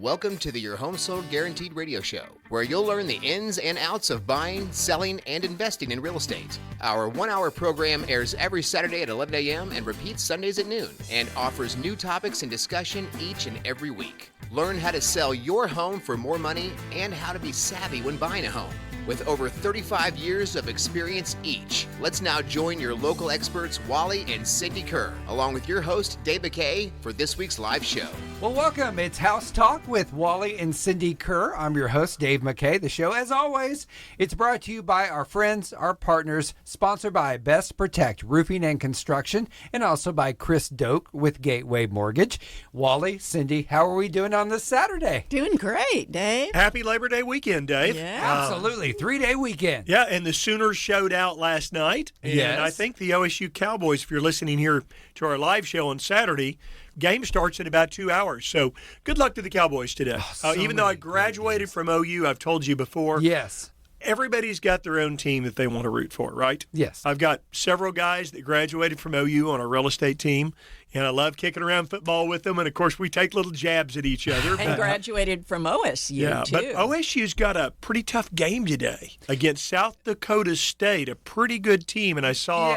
Welcome to the Your Home Sold Guaranteed radio show, where you'll learn the ins and outs of buying, selling, and investing in real estate. Our 1-hour program airs every Saturday at 11 a.m. and repeats Sundays at noon, and offers new topics and discussion each and every week. Learn how to sell your home for more money and how to be savvy when buying a home. With over 35 years of experience each, let's now join your local experts, Wally and Cindy Kerr, along with your host, Dave McKay, for this week's live show. Well, welcome. It's House Talk with Wally and Cindy Kerr. I'm your host, Dave McKay. The show, as always, it's brought to you by our friends, our partners, sponsored by Best Protect Roofing and Construction, and also by Chris Doak with Gateway Mortgage. Wally, Cindy, how are we doing on this Saturday? Doing great, Dave. Happy Labor Day weekend, Dave. Yeah. Absolutely. 3-day weekend. Yeah, and the Sooners showed out last night. And Yes. I think the OSU Cowboys, if you're listening here to our live show on Saturday, game starts in about 2 hours. So good luck to the Cowboys today. Even though I graduated from OU, I've told you before. Yes. Everybody's got their own team that they want to root for, right? Yes. I've got several guys that graduated from OU on our real estate team, and I love kicking around football with them. And, of course, we take little jabs at each other. And graduated from OSU, too. But OSU's got a pretty tough game today against South Dakota State, a pretty good team. And I saw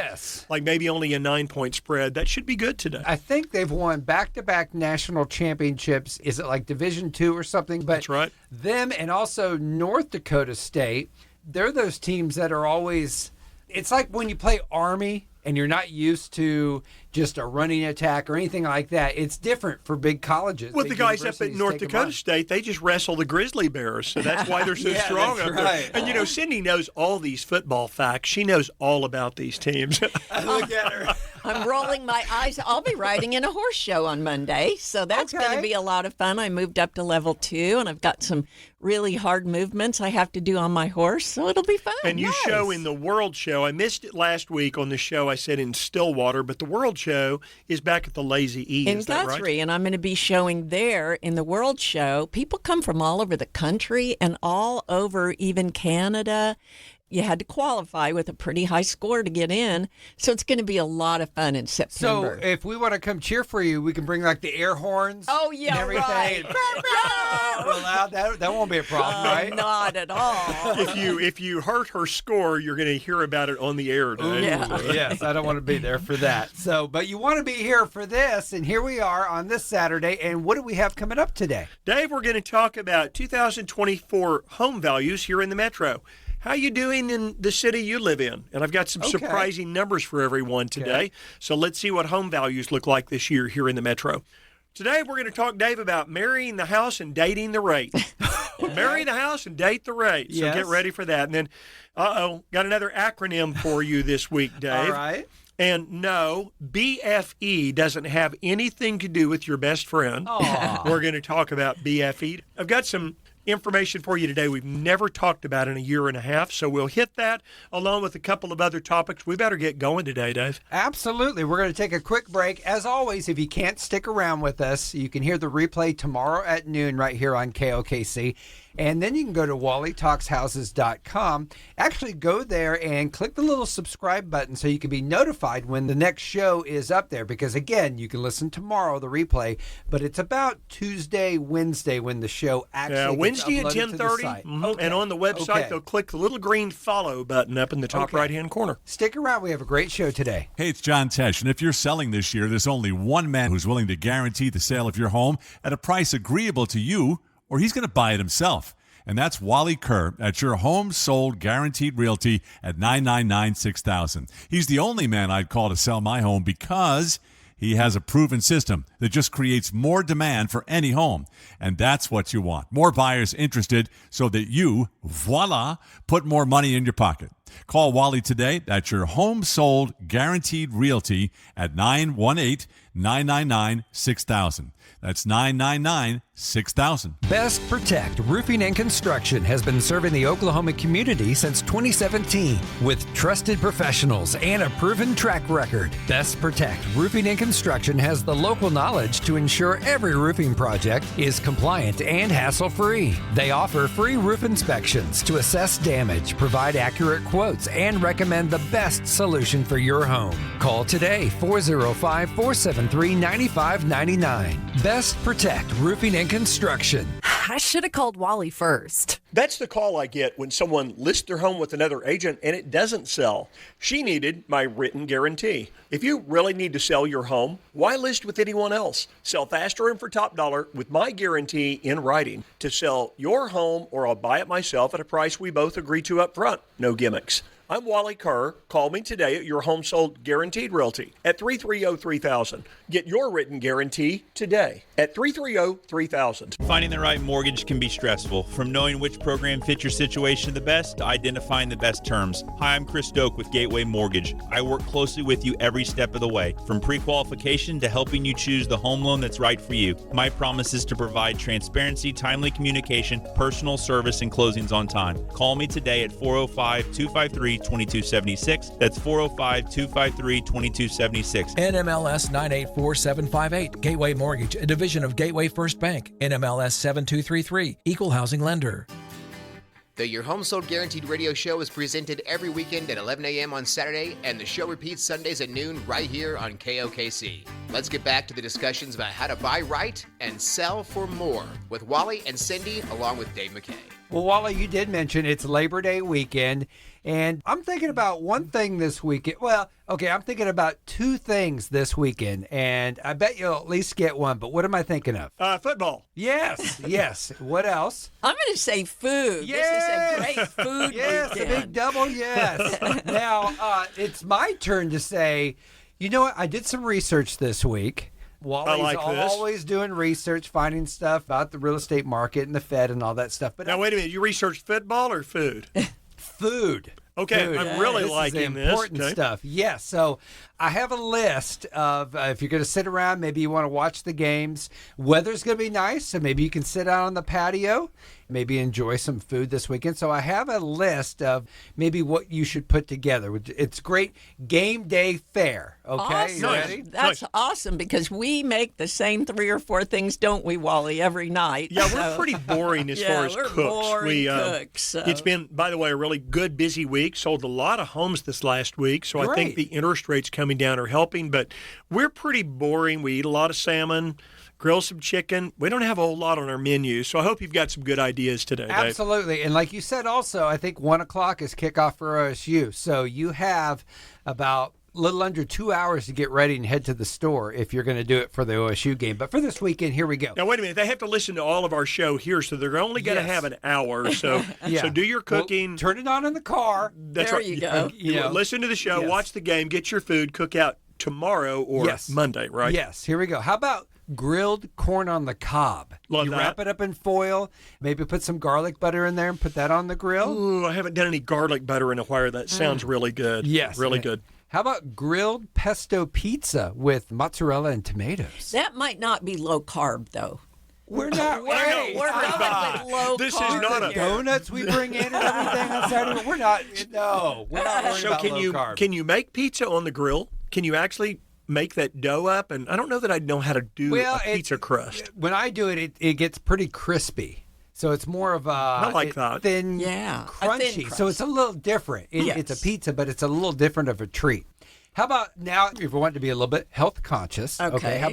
like maybe only a 9-point spread. That should be good today. I think they've won back-to-back national championships. Is it like Division II or something? But That's right. Them and also North Dakota State, they're those teams that are always – it's like when you play Army and you're not used to just a running attack or anything like that. It's different for big colleges. Well, big the guys up at universities North take them Dakota on. State, they just wrestle the grizzly bears, so that's why they're so strong that's up right. there. And, you know, Cindy knows all these football facts. She knows all about these teams. Look at her. I'm rolling my eyes. I'll be riding in a horse show on Monday, so that's going to be a lot of fun. I moved up to level 2, and I've got some really hard movements I have to do on my horse, so it'll be fun. And you Nice. show in the World Show. I missed it last week on the show. I said in Stillwater, but the World Show is back at the Lazy E. in Is that right? Guthrie, and I'm going to be showing there in the World Show. People come from all over the country and all over even Canada. You had to qualify with a pretty high score to get in, so it's going to be a lot of fun in So September. if we want to come cheer for you, we can bring like the air horns. Oh, yeah, and everything. right. Real loud. That won't be a problem, right? Not at all. If you hurt her score, you're going to hear about it on the air, Dave. Yeah. Yes, I don't want to be there for that. So, but you want to be here for this, and here we are on this Saturday. And what do we have coming up today? Dave, we're going to talk about 2024 home values here in the Metro. How you doing in the city you live in? And I've got some surprising numbers for everyone today. Okay. So let's see what home values look like this year here in the Metro. Today we're going to talk, Dave, about marrying the house and dating the rate. Marry the house and date the rate. So Yes. get ready for that. And then, got another acronym for you this week, Dave. All right. And no, BFE doesn't have anything to do with your best friend. Aw. We're going to talk about BFE. I've got some information for you today we've never talked about in a year and a half, so we'll hit that along with a couple of other topics. We better get going today, Dave. Absolutely. We're going to take a quick break. As always, if you can't stick around with us, you can hear the replay tomorrow at noon right here on KOKC. And then you can go to wallytalkshouses.com. Actually, go there and click the little subscribe button so you can be notified when the next show is up there. Because, again, you can listen tomorrow, the replay, but it's about Tuesday, Wednesday when the show actually gets Wednesday at uploaded to the 10:30. site. And on the website, they'll click the little green follow button up in the top right-hand corner. Stick around. We have a great show today. Hey, it's John Tesh, and if you're selling this year, there's only one man who's willing to guarantee the sale of your home at a price agreeable to you, or he's going to buy it himself. And that's Wally Kerr at your Home Sold Guaranteed Realty at 999-6000. He's the only man I'd call to sell my home because he has a proven system that just creates more demand for any home. And that's what you want. More buyers interested so that you, voila, put more money in your pocket. Call Wally today at your Home Sold Guaranteed Realty at 918-999-6000. That's 999-6000. Best Protect Roofing and Construction has been serving the Oklahoma community since 2017 with trusted professionals and a proven track record. Best Protect Roofing and Construction has the local knowledge to ensure every roofing project is compliant and hassle-free. They offer free roof inspections to assess damage, provide accurate quotes, quotes and recommend the best solution for your home. Call today, 405-473-9599. Best Protect Roofing and Construction. I should have called Wally first. That's the call I get when someone lists their home with another agent and it doesn't sell. She needed my written guarantee. If you really need to sell your home, why list with anyone else? Sell faster and for top dollar with my guarantee in writing. To sell your home, or I'll buy it myself at a price we both agree to up front. No gimmicks. I'm Wally Kerr. Call me today at your Home Sold Guaranteed Realty at 330-3000. Get your written guarantee today at 330-3000. Finding the right mortgage can be stressful, from knowing which program fits your situation the best to identifying the best terms. Hi, I'm Chris Doak with Gateway Mortgage. I work closely with you every step of the way, from pre-qualification to helping you choose the home loan that's right for you. My promise is to provide transparency, timely communication, personal service, and closings on time. Call me today at 405-253-2276. That's 405-253-2276. NMLS 984758. Gateway Mortgage, a division of Gateway First Bank. NMLS 7233. Equal housing lender. The Your Home Sold Guaranteed radio show is presented every weekend at 11 a.m. on Saturday, and the show repeats Sundays at noon right here on KOKC. Let's get back to the discussions about how to buy right and sell for more with Wally and Cindy, along with Dave McKay. Well, Wally, you did mention it's Labor Day weekend, and I'm thinking about one thing this weekend. Well, okay, I'm thinking about two things this weekend, and I bet you'll at least get one, but what am I thinking of? Football. Yes, yes. What else? I'm going to say food. Yes. This is a great food Yes, a weekend. big double yes. Now, it's my turn to say, you know what? I did some research this week. Wally's like this. always doing research, finding stuff about the real estate market and the Fed and all that stuff. But Now, wait a minute. You researched football or food? food. Okay, Food. I'm really This liking is this. important Okay. stuff. Yes, so I have a list of if you're going to sit around, maybe you want to watch the games. Weather's going to be nice, so maybe you can sit out on the patio, maybe enjoy some food this weekend. So I have a list of maybe what you should put together. It's great game day fare. Okay, Awesome. you ready? That's awesome because we make the same 3 or 4 things, don't we, Wally, every night? Yeah, So- we're pretty boring as Yeah, far as we're cooks. boring cooks, so- It's been, by the way, a really good, busy week. Sold a lot of homes this last week, so I think Great. the interest rates coming down are helping. But we're pretty boring. We eat a lot of salmon, grill some chicken. We don't have a whole lot on our menu, so I hope you've got some good ideas today, Dave. Absolutely. And like you said, also, I think 1 o'clock is kickoff for OSU. So you have about a little under 2 hours to get ready and head to the store if you're going to do it for the OSU game. But for this weekend, here we go. Now, wait a minute. They have to listen to all of our show here, so they're only going to Yes. have an hour. So, Yeah. so do your Well, cooking. turn it on in the car. That's There right. you go. You know, Listen to the show, yes. watch the game, get your food, cook out tomorrow or Yes. Monday, right? Yes, here we go. How about grilled corn on the cob? Love you that. wrap it up in foil, maybe put some garlic butter in there and put that on the grill. Ooh, I haven't done any garlic butter in a while. That sounds really good. Yes. Really good. How about grilled pesto pizza with mozzarella and tomatoes? That might not be low carb, though. We're not. We're Hey, going with low This is carb not a- here. donuts we bring in and everything on Saturday. We're not. No, we're not worried So about can low you carb. can you make pizza on the grill? Can you actually make that dough up? And I don't know that I know how to do a pizza crust. When I do it, it gets pretty crispy. So it's more of a like that. thin, Yeah, a crunchy. thin So it's a little different. It's a Yes. pizza, but it's a little different of a treat. How about now, if you want to be a little bit health conscious? Okay. How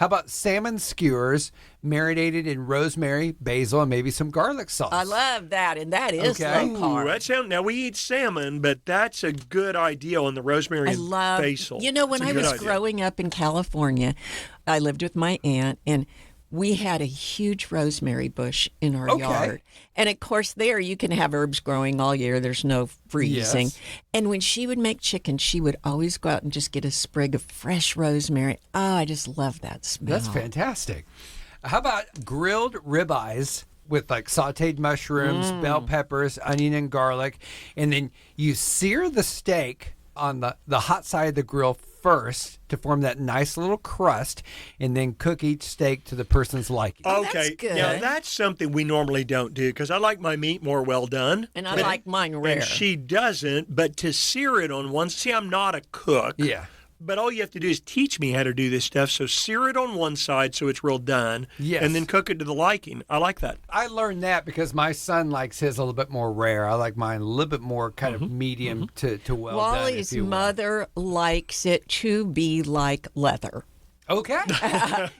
about salmon skewers marinated in rosemary, basil, and maybe some garlic sauce? I love that, and that is Okay. low carb. Ooh, that sound, now we eat salmon, but that's a good idea on the rosemary I and love basil. You know, when It's a I good was idea. growing up in California, I lived with my aunt, and we had a huge rosemary bush in our Okay. yard. And of course, there you can have herbs growing all year. There's no freezing. Yes. And when she would make chicken, she would always go out and just get a sprig of fresh rosemary. Oh, I just love that smell. That's fantastic. How about grilled ribeyes with like sauteed mushrooms, bell peppers, onion, and garlic, and then you sear the steak on the hot side of the grill first to form that nice little crust, and then cook each steak to the person's liking. Oh, that's Okay, good. now that's something we normally don't do because I like my meat more well done. And I like mine rare. And she doesn't, but to sear it on one, see, I'm not a cook. Yeah. But all you have to do is teach me how to do this stuff. So sear it on one side so it's real done, Yes. and then cook it to the liking. I like that. I learned that because my son likes his a little bit more rare. I like mine a little bit more kind of medium to well done. Wally's if you will. mother likes it to be like leather. Okay.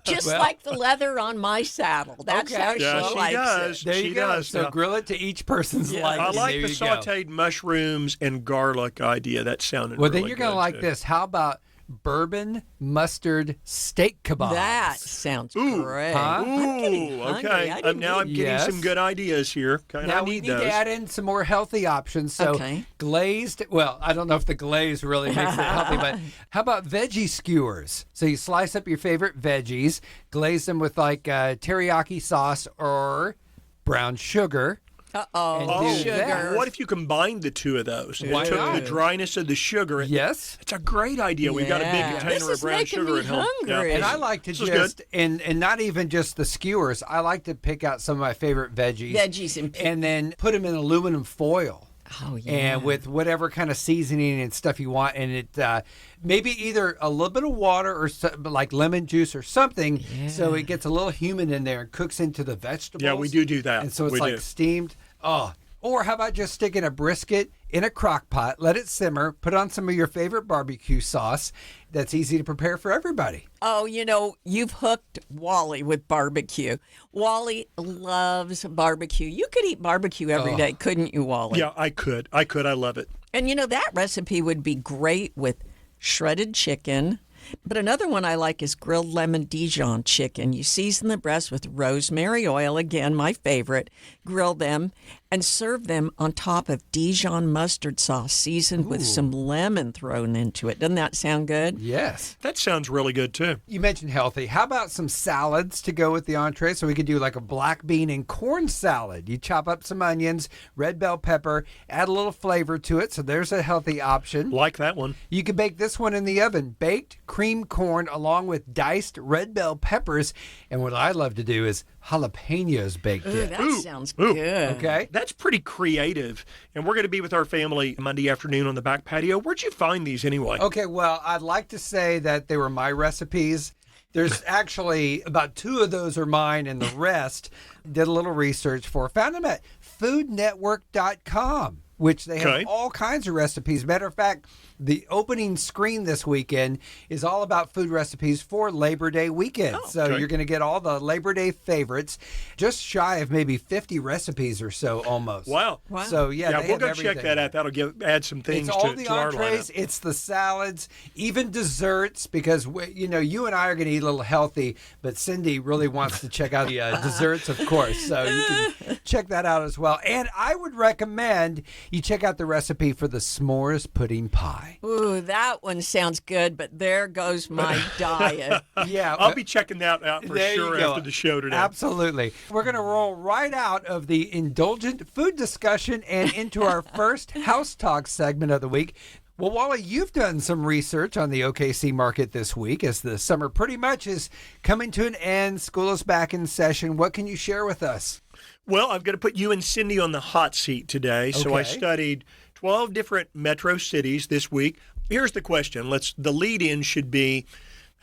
Just Well- like the leather on my saddle. That's Okay. how Yeah, she she likes does. it. There She you go. does. So Yeah. grill it to each person's Yeah. liking. I like There the you go. sautéed mushrooms and garlic idea. That sounded Well, really then you're going to good, like too. this. How about bourbon mustard steak kebabs? That sounds Ooh. great. Huh? I'm getting Ooh, hungry. okay. I didn't Now I'm eat- getting Yes. some good ideas here. Okay, Now I we need need those. to add in some more healthy options. So Okay. glazed, well, I don't know if the glaze really makes it healthy, but how about veggie skewers? So you slice up your favorite veggies, glaze them with like teriyaki sauce or brown sugar. Uh-oh, And do sugar. that. What if you combined the two of those? Why It took not? the dryness of the sugar. Yes. It's a great idea. We've got a big Yeah. container This of is brown making sugar me at home. hungry. And I like to This is just, and not even just the skewers, I like to pick out some of my favorite veggies. Veggies and then put them in aluminum foil. Oh, yeah. And with whatever kind of seasoning and stuff you want, and it maybe either a little bit of water or like lemon juice or something, so it gets a little humid in there and cooks into the vegetables. Yeah, we do that. And so it's We like do. steamed. Oh, or how about just sticking a brisket in a crock pot, let it simmer, put on some of your favorite barbecue sauce. That's easy to prepare for everybody. Oh, you've hooked Wally with barbecue. Wally loves barbecue. You could eat barbecue every day, couldn't you, Wally? Yeah, I could. I love it. And that recipe would be great with shredded chicken. But another one I like is grilled lemon Dijon chicken. You season the breast with rosemary oil, again, my favorite. Grill them and serve them on top of Dijon mustard sauce seasoned with some lemon thrown into it. Doesn't that sound good? Yes. That sounds really good, too. You mentioned healthy. How about some salads to go with the entree? So we could do like a black bean and corn salad. You chop up some onions, red bell pepper, add a little flavor to it. So there's a healthy option. Like that one. You can bake this one in the oven. Baked cream corn along with diced red bell peppers. And what I love to do is jalapenos baked Ooh, in. that sounds good. Okay. That's pretty creative. And we're going to be with our family Monday afternoon on the back patio. Where'd you find these anyway? Okay, well, I'd like to say that they were my recipes. There's actually about 2 of those are mine, and the rest did a little research for. Found them at foodnetwork.com, which they have Okay. all kinds of recipes. Matter of fact, the opening screen this weekend is all about food recipes for Labor Day weekend. So okay. you're going to get all the Labor Day favorites, just shy of maybe 50 recipes or so almost. Wow. So, yeah, they we'll have go check everything. that out. That'll add some things It's all to, the to our entrees, lineup. it's the salads, even desserts, because you and I are going to eat a little healthy, but Cindy really wants to check out the desserts, of course. So you can check that out as well. And I would recommend you check out the recipe for the s'mores pudding pie. Ooh, that one sounds good, but there goes my diet. Yeah, I'll be checking that out for there sure you go. after the show today. Absolutely. We're going to roll right out of the indulgent food discussion and into our first House Talk segment of the week. Well, Wally, you've done some research on the OKC market this week as the summer pretty much is coming to an end. School is back in session. What can you share with us? Well, I'm going to put you and Cindy on the hot seat today. So I Okay. studied 12 different metro cities this week. Here's the question. The lead-in should be,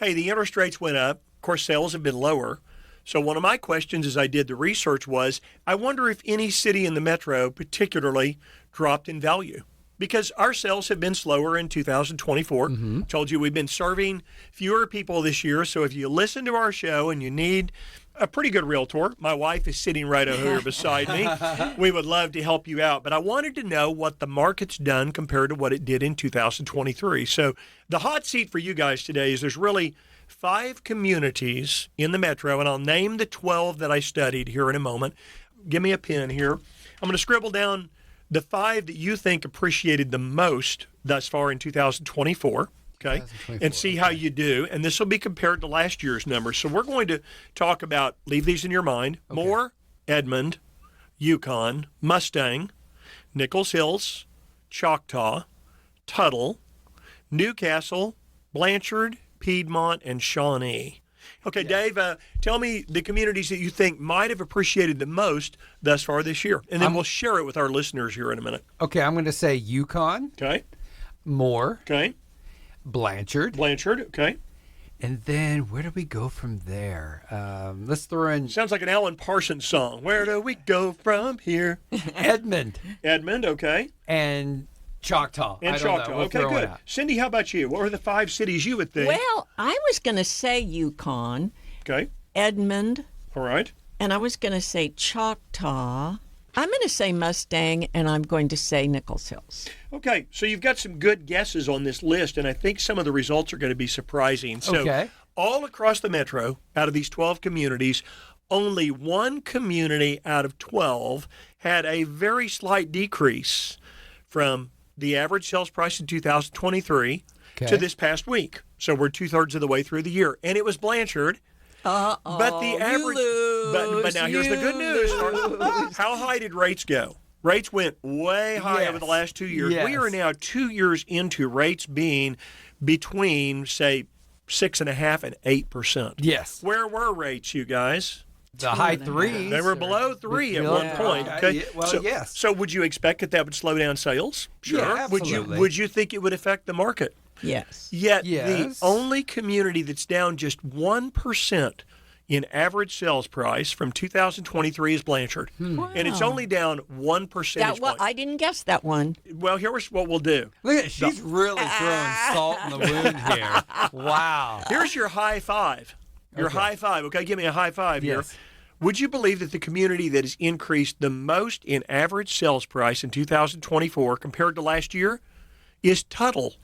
hey, the interest rates went up. Of course, sales have been lower. So one of my questions as I did the research was, I wonder if any city in the metro particularly dropped in value. Because our sales have been slower in 2024. Told you we've been serving fewer people this year. So if you listen to our show and you need a pretty good realtor, my wife is sitting right over here beside me. We would love to help you out. But I wanted to know what the market's done compared to what it did in 2023. So the hot seat for you guys today is there's really 5 communities in the metro, and I'll name the 12 that I studied here in a moment. Give me a pen here. I'm going to scribble down the 5 that you think appreciated the most thus far in 2024, okay, and see how you do. And this will be compared to last year's numbers. So we're going to talk about, leave these in your mind, Moore, Edmond, Yukon, Mustang, Nichols Hills, Choctaw, Tuttle, Newcastle, Blanchard, Piedmont, and Shawnee. Okay, Dave, tell me the communities that you think might have appreciated the most thus far this year, and then we'll share it with our listeners here in a minute. Okay, I'm going to say Yukon, Okay, Moore, okay, Blanchard. Blanchard, okay. And then where do we go from there? Let's throw in Sounds like an Alan Parsons song. Where do we go from here? Edmond Edmond, okay. and Choctaw. And I don't know. Choctaw. We'll Okay, throw one good. out. Cindy, how about you? What were the 5 cities you would think? Well, I was going to say Yukon, Okay, Edmond, all right. and I was going to say Choctaw. I'm going to say Mustang, and I'm going to say Nichols Hills. Okay, so you've got some good guesses on this list, and I think some of the results are going to be surprising. So Okay. all across the metro, out of these 12 communities, only one community out of 12 had a very slight decrease from the average sales price in 2023 to this past week. So we're 2/3 of the way through the year, and it was Blanchard. But the average, but now here's the good news. How high did rates go? Rates went way high over the last 2 years. We are now 2 years into rates being between, say, 6.5% and 8%. Yes. Where were rates, you guys? The high 3s. They were below 3 at one point. Okay. Well, yes. So would you expect that would slow down sales? Sure. Yeah, absolutely. Would you think it would affect the market? Yes. Yet Yes. the only community that's down just 1% in average sales price from 2023 is Blanchard. Wow. And it's only down 1 percentage point. I didn't guess that one. Well, here's what we'll do. Look at she's really throwing salt in the wound here. Wow. Here's your high five. Your high five. Okay, give me a high five here. Yes. Would you believe that the community that has increased the most in average sales price in 2024 compared to last year is Tuttle,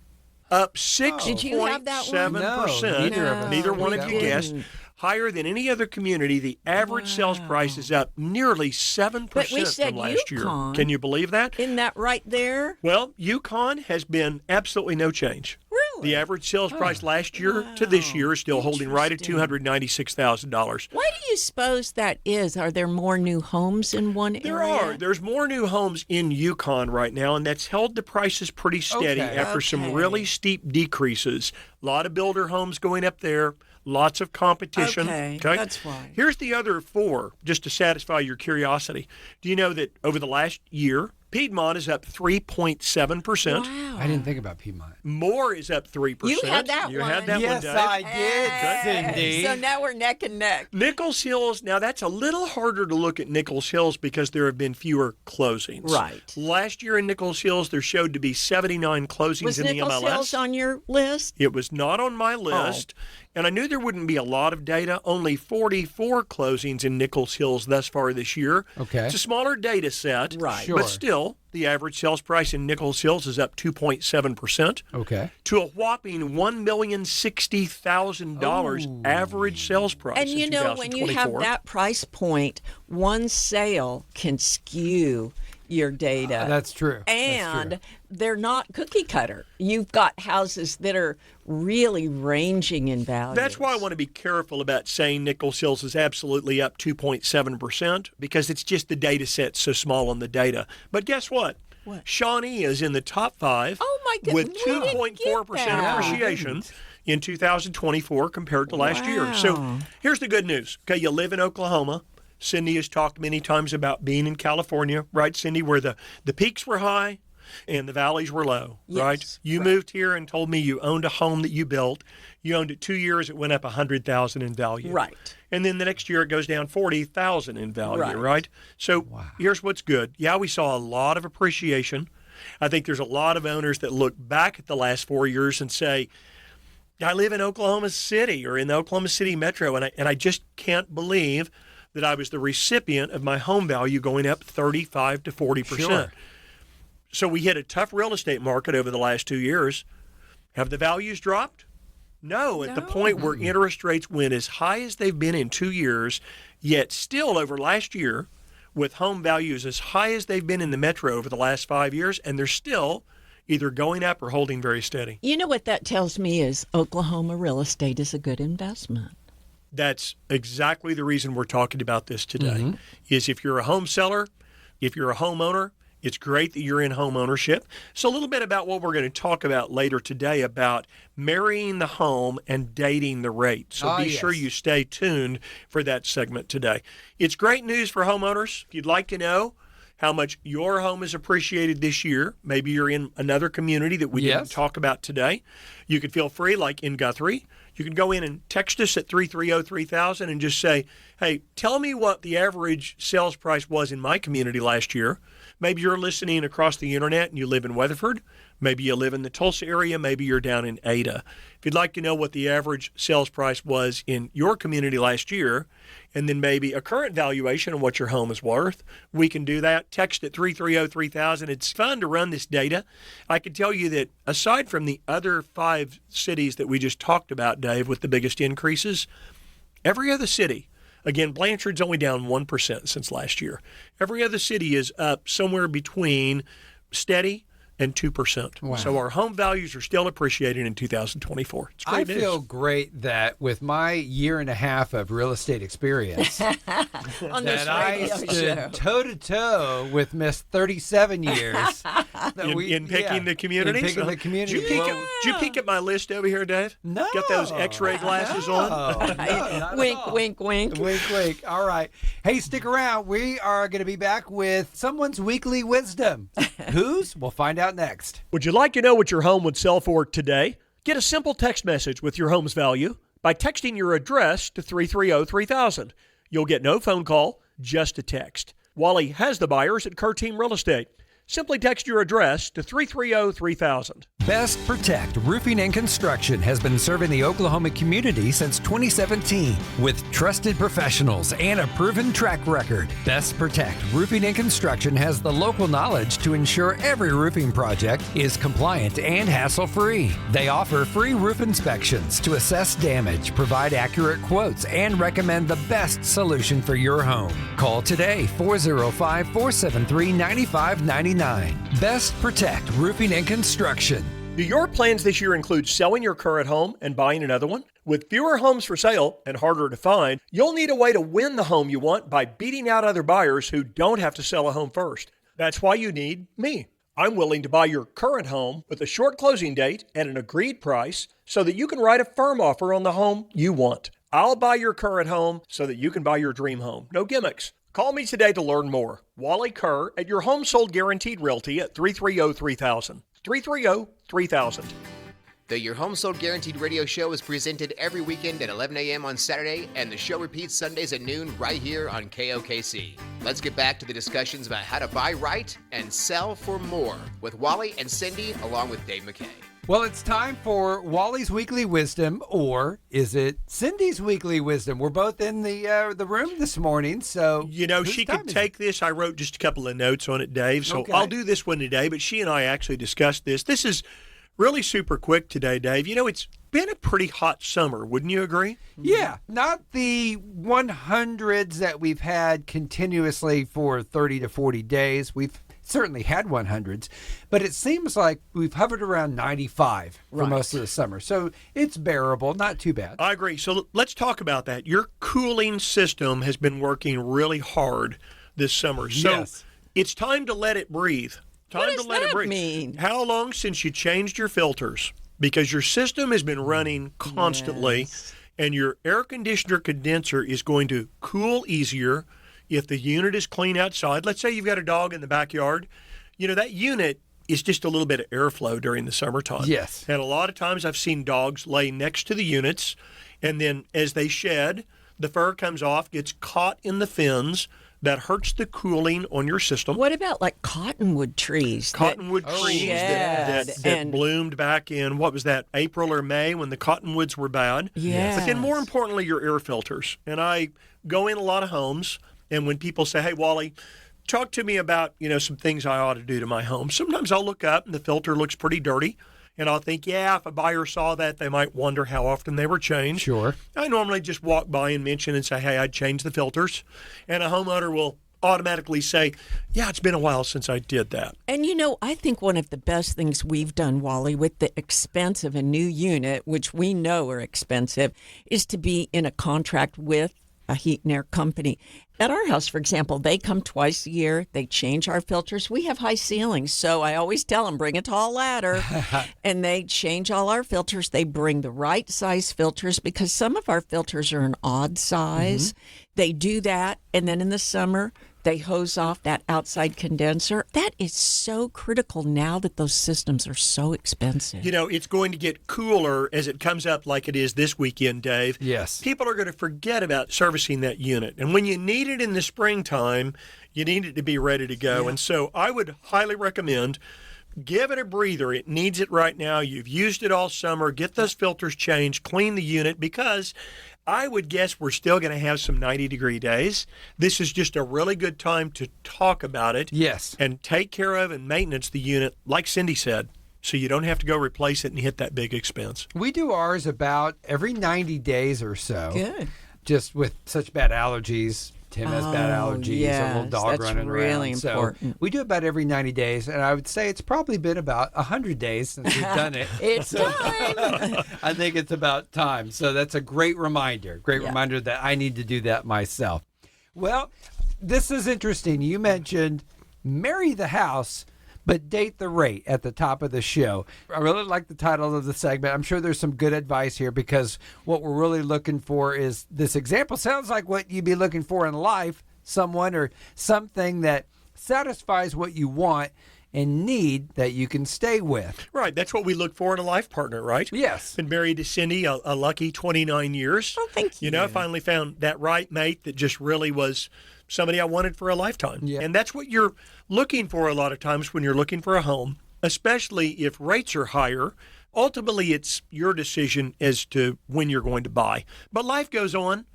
up 6.7%. Did you have that one? No, neither of us. Neither one of That you one. guessed. Higher than any other community, the average sales price is up nearly 7% But we said from last Yukon. year. Can you believe that? Isn't that right there? Well, Yukon has been absolutely no change. Really? The average sales price last year to this year is still holding right at $296,000. Why do you suppose that is? Are there more new homes in one There area? are. There's more new homes in Yukon right now, and that's held the prices pretty steady Okay. after some Okay. really steep decreases. A lot of builder homes going up there, lots of competition. Okay, that's why. Here's the other 4, just to satisfy your curiosity. Do you know that over the last year, Piedmont is up 3.7%. Wow. I didn't think about Piedmont. Moore is up 3%. You had that You one. had that Yes, one, Dave. I did, Cindy. So now we're neck and neck. Nichols Hills, now that's a little harder to look at Nichols Hills because there have been fewer closings. Right. Last year in Nichols Hills, there showed to be 79 closings Was in the Nichols MLS. Hills on your list? It was not on my list, and I knew there wouldn't be a lot of data. Only 44 closings in Nichols Hills thus far this year. Okay. It's a smaller data set, Right. Sure. but still, the average sales price in Nichols Hills is up 2.7%. Okay. To a whopping $1,060,000 average sales price. And you in know, when you have 2024. that price point, one sale can skew your data. That's true. And they're not cookie cutter. You've got houses that are really ranging in value. That's why I want to be careful about saying Nichols Hills is absolutely up 2.7% because it's just the data set's so small on the data. But guess what? Shawnee is in the top 5 Oh, my with goodness. We didn't 2.4% get that. appreciation in 2024 compared to last year. So Wow. here's the good news. Okay, you live in Oklahoma. Cindy has talked many times about being in California, right, Cindy, where the peaks were high and the valleys were low, right? Yes, You moved here and told me you owned a home that you built. You owned it 2 years, it went up $100,000 in value. Right. And then the next year it goes down $40,000 in value, Right. right? So here's what's good. Yeah, we saw a lot of appreciation. I think there's a lot of owners that look back at the last 4 years and say, I live in Oklahoma City or in the Oklahoma City metro, and I just can't believe that I was the recipient of my home value going up 35 to 40%. Sure. So we hit a tough real estate market over the last 2 years. Have the values dropped? No, at the point where interest rates went as high as they've been in 2 years, yet still over last year, with home values as high as they've been in the metro over the last 5 years, and they're still either going up or holding very steady. You know what that tells me is Oklahoma real estate is a good investment. That's exactly the reason we're talking about this today, is if you're a home seller, if you're a homeowner, it's great that you're in home ownership. So a little bit about what we're going to talk about later today about marrying the home and dating the rate. So be sure you stay tuned for that segment today. It's great news for homeowners. If you'd like to know, how much your home is appreciated this year. Maybe you're in another community that we didn't talk about today. You could feel free, like in Guthrie. You can go in and text us at 330-3000 and just say, hey, tell me what the average sales price was in my community last year. Maybe you're listening across the internet and you live in Weatherford. Maybe you live in the Tulsa area. Maybe you're down in Ada. If you'd like to know what the average sales price was in your community last year, and then maybe a current valuation of what your home is worth, we can do that. Text at 330-3000. It's fun to run this data. I can tell you that aside from the other 5 cities that we just talked about, Dave, with the biggest increases, every other city, again, Blanchard's only down 1% since last year. Every other city is up somewhere between steady and 2%. Wow. So our home values are still appreciated in 2024. It's great news. I feel great that with my year and a half of real estate experience, On this that I radio show. stood toe-to-toe with Miss 37 years. In picking the community? In picking the community. Did you peek at my list over here, Dave? No. Got those X-ray glasses on? No, not Wink, at all. wink, wink. Wink, wink. All right. Hey, stick around. We are going to be back with someone's weekly wisdom. Whose? We'll find out next. Would you like to know what your home would sell for today? Get a simple text message with your home's value by texting your address to 330-3000. You'll get no phone call, just a text. Wally has the buyers at Kerr Team Real Estate. Simply text your address to 330-3000. Best Protect Roofing and Construction has been serving the Oklahoma community since 2017 with trusted professionals and a proven track record. Best Protect Roofing and Construction has the local knowledge to ensure every roofing project is compliant and hassle-free. They offer free roof inspections to assess damage, provide accurate quotes, and recommend the best solution for your home. Call today, 405-473-9599. Best Protect Roofing and Construction. Do your plans this year include selling your current home and buying another one? With fewer homes for sale and harder to find, you'll need a way to win the home you want by beating out other buyers who don't have to sell a home first. That's why you need me. I'm willing to buy your current home with a short closing date and an agreed price so that you can write a firm offer on the home you want. I'll buy your current home so that you can buy your dream home. No gimmicks. Call me today to learn more. Wally Kerr at your Home Sold Guaranteed Realty at 330-3000. 330-3000. The Your Home Sold Guaranteed radio show is presented every weekend at 11 a.m. on Saturday, and the show repeats Sundays at noon right here on KOKC. Let's get back to the discussions about how to buy right and sell for more with Wally and Cindy along with Dave McKay. Well, it's time for Wally's Weekly Wisdom, or is it Cindy's Weekly Wisdom? We're both in the room this morning, so... You know, she could take this. I wrote just a couple of notes on it, Dave, so Okay. I'll do this one today, but she and I actually discussed this. This is really super quick today, Dave. You know, it's been a pretty hot summer, wouldn't you agree? Yeah, not the 100s that we've had continuously for 30 to 40 days. We've certainly had 100s, but it seems like we've hovered around 95 for most of the summer. So it's bearable, not too bad. I agree. So let's talk about that. Your cooling system has been working really hard this summer. So Yes. it's time to let it breathe. Time What to does let it that breathe. mean? How long since you changed your filters? Because your system has been running constantly, and your air conditioner condenser is going to cool easier if the unit is clean outside. Let's say you've got a dog in the backyard. You know, that unit is just a little bit of airflow during the summertime. Yes. And a lot of times I've seen dogs lay next to the units, and then as they shed, the fur comes off, gets caught in the fins. That hurts the cooling on your system. What about like cottonwood trees? Cottonwood trees shed that and- bloomed back in, what was that, April or May when the cottonwoods were bad? Yes. But then more importantly, your air filters. And I go in a lot of homes, and when people say, hey, Wally, talk to me about, you know, some things I ought to do to my home. Sometimes I'll look up and the filter looks pretty dirty. And I'll think, yeah, if a buyer saw that, they might wonder how often they were changed. Sure. I normally just walk by and mention and say, hey, I'd change the filters. And a homeowner will automatically say, yeah, it's been a while since I did that. And you know, I think one of the best things we've done, Wally, with the expense of a new unit, which we know are expensive, is to be in a contract with a heat and air company. At our house, for example, they come twice a year. They change our filters. We have high ceilings, so I always tell them, bring a tall ladder. And they change all our filters. They bring the right size filters because some of our filters are an odd size. They do that, and then in the summer, They hose off that outside condenser. That is so critical now that those systems are so expensive. You know, it's going to get cooler as it comes up like it is this weekend, Dave. Yes. People are going to forget about servicing that unit. And when you need it in the springtime, you need it to be ready to go. Yeah. And so I would highly recommend give it a breather. It needs it right now. You've used it all summer. Get those filters changed. Clean the unit, because I would guess we're still going to have some 90-degree days. This is just a really good time to talk about it. Yes. And take care of and maintenance the unit, like Cindy said, so you don't have to go replace it and hit that big expense. We do ours about every 90 days or so. Good. Just with such bad allergies. Tim has bad allergies, yes, a little dog running really around. Important. So we do about every 90 days, and I would say it's probably been about 100 days since we've done it. It's time. I think it's about time. So that's a great reminder. Reminder that I need to do that myself. Well, this is interesting. You mentioned marry the house, but date the rate at the top of the show. I really like the title of the segment. I'm sure there's some good advice here, because what we're really looking for is this example. Sounds like what you'd be looking for in life, someone or something that satisfies what you want and need that you can stay with. Right. That's what we look for in a life partner, right? Yes. Been married to Cindy a lucky 29 years. Oh, thank you. You know, I finally found that right mate that just really was somebody I wanted for a lifetime. Yeah. And that's what you're looking for a lot of times when you're looking for a home, especially if rates are higher. Ultimately, it's your decision as to when you're going to buy. But life goes on,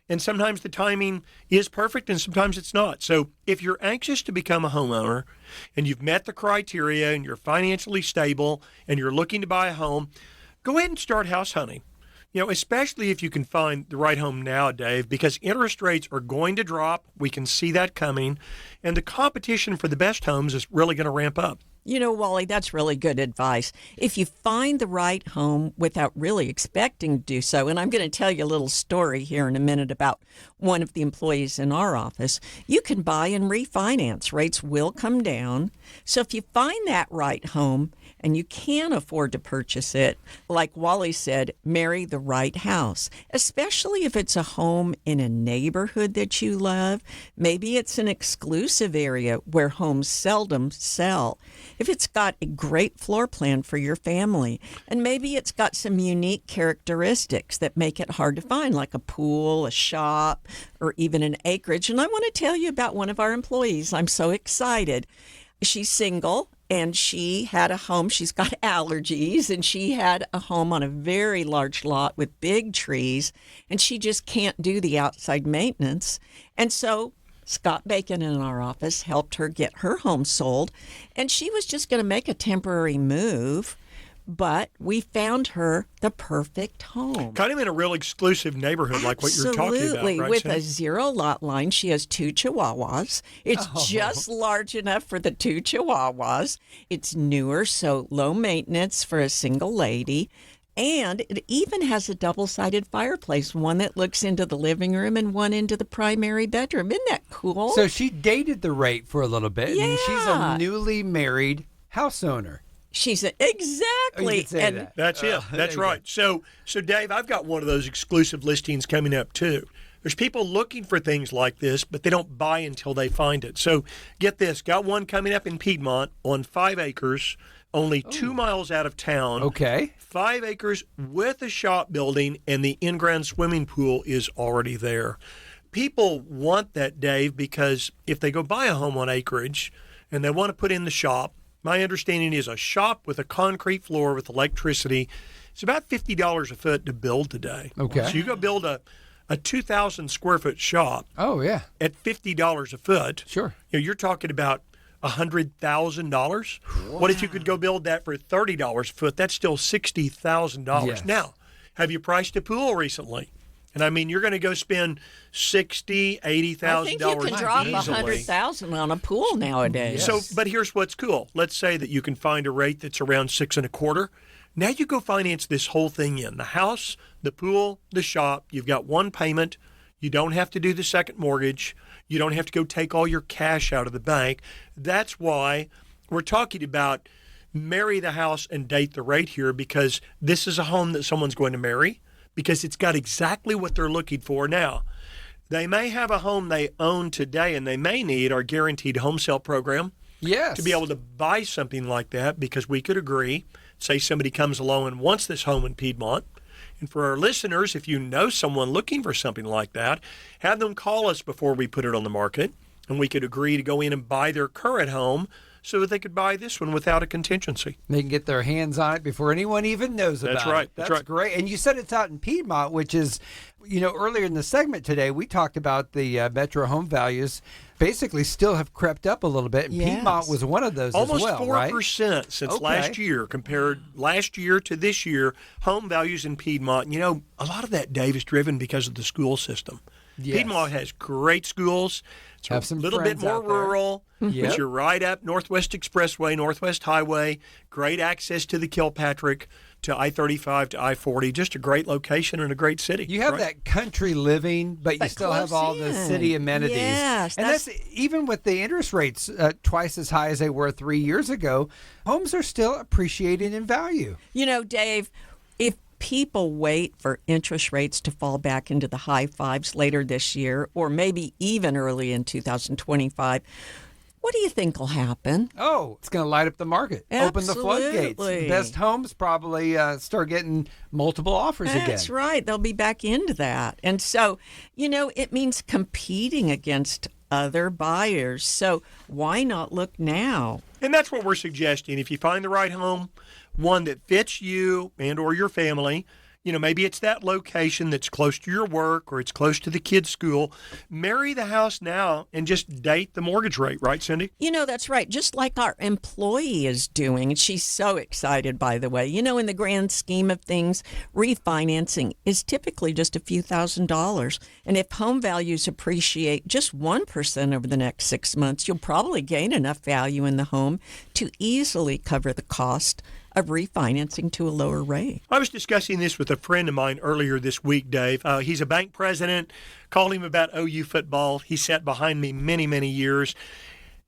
and sometimes the timing is perfect and sometimes it's not. So if you're anxious to become a homeowner and you've met the criteria and you're financially stable and you're looking to buy a home, go ahead and start house hunting. You know, especially if you can find the right home now, Dave, because interest rates are going to drop. We can see that coming. And the competition for the best homes is really going to ramp up. You know, Wally, that's really good advice. If you find the right home without really expecting to do so, and I'm going to tell you a little story here in a minute about one of the employees in our office, you can buy and refinance. Rates will come down. So if you find that right home and you can afford to purchase it, like Wally said, marry the right house, especially if it's a home in a neighborhood that you love. Maybe it's an exclusive area where homes seldom sell. If it's got a great floor plan for your family, and maybe it's got some unique characteristics that make it hard to find, like a pool, a shop, or even an acreage. And I want to tell you about one of our employees. I'm so excited. She's single, and she had a home. She's got allergies, and she had a home on a very large lot with big trees, and she just can't do the outside maintenance. And so Scott Bacon in our office helped her get her home sold, and she was just going to make a temporary move, but we found her the perfect home. Kind of in a real exclusive neighborhood like what you're talking about, Absolutely. right, With Cindy? a zero lot line. She has 2 Chihuahuas. It's just large enough for the 2 Chihuahuas. It's newer, so low maintenance for a single lady. And it even has a double-sided fireplace, one that looks into the living room and one into the primary bedroom. Isn't that cool? So she dated the rate for a little bit, and she's Yeah. a newly married house owner. She's Oh, exactly. you can say that. That's it. That's right. So, Dave, I've got one of those exclusive listings coming up, too. There's people looking for things like this, but they don't buy until they find it. So get this. Got one coming up in Piedmont on 5 acres, only 2 miles out of town. Okay. 5 acres with a shop building, and the in-ground swimming pool is already there. People want that, Dave, because if they go buy a home on acreage and they want to put in the shop, my understanding is a shop with a concrete floor with electricity, it's about $50 a foot to build today. Okay. So you go build a 2,000 square foot shop Oh, yeah. at $50 a foot. Sure. You know, you're talking about $100,000. What if you could go build that for $30 a foot? That's still $60,000. Yes. Now, have you priced a pool recently? And I mean, you're going to go spend $60,000, $80,000 I think you can drop easily. $100,000 on a pool nowadays. So, but here's what's cool. Let's say that you can find a rate that's around 6.25. Now you go finance this whole thing in the house, the pool, the shop. You've got one payment. You don't have to do the second mortgage. You don't have to go take all your cash out of the bank. That's why we're talking about marry the house and date the rate here, because this is a home that someone's going to marry, because it's got exactly what they're looking for. Now, They may have a home they own today, and they may need our guaranteed home sale program. Yes. To be able to buy something like that, because we could agree, say somebody comes along and wants this home in Piedmont. And for our listeners, if you know someone looking for something like that, have them call us before we put it on the market, and we could agree to go in and buy their current home so that they could buy this one without a contingency. They can get their hands on it before anyone even knows about it. That's right. That's right. great. And you said it's out in Piedmont, which is, earlier in the segment today, we talked about the metro home values basically still have crept up a little bit. And Yes. Piedmont was one of those Almost as well, right? 4% since last year, compared last year to this year, home values in Piedmont. A lot of that, Dave, is driven because of the school system. Yes. Piedmont has great schools. It's Have a some little bit friends more out there. rural, Yep. but you're right up Northwest Expressway, Northwest Highway, great access to the Kilpatrick, to I-35, to I-40, just a great location and a great city. You have right? that country living, but you But still have all the close city in. amenities. Yes, and that's even with the interest rates twice as high as they were 3 years ago, homes are still appreciating in value. Dave, if people wait for interest rates to fall back into the high fives later this year, or maybe even early in 2025, what do you think will happen? Oh, it's going to light up the market. Open the floodgates. Absolutely. Best homes probably start getting multiple offers again. That's right. They'll be back into that. And so, it means competing against other buyers. So why not look now? And that's what we're suggesting. If you find the right home, one that fits you and or your family, maybe it's that location that's close to your work or it's close to the kids' school, marry the house now and just date the mortgage rate, right, Cindy? That's right. Just like our employee is doing. And she's so excited, by the way. In the grand scheme of things, refinancing is typically just a few $1,000s. And if home values appreciate just 1% over the next 6 months, you'll probably gain enough value in the home to easily cover the cost of refinancing to a lower rate. I was discussing this with a friend of mine earlier this week, Dave. He's a bank president. Called him about OU football. He sat behind me many, many years.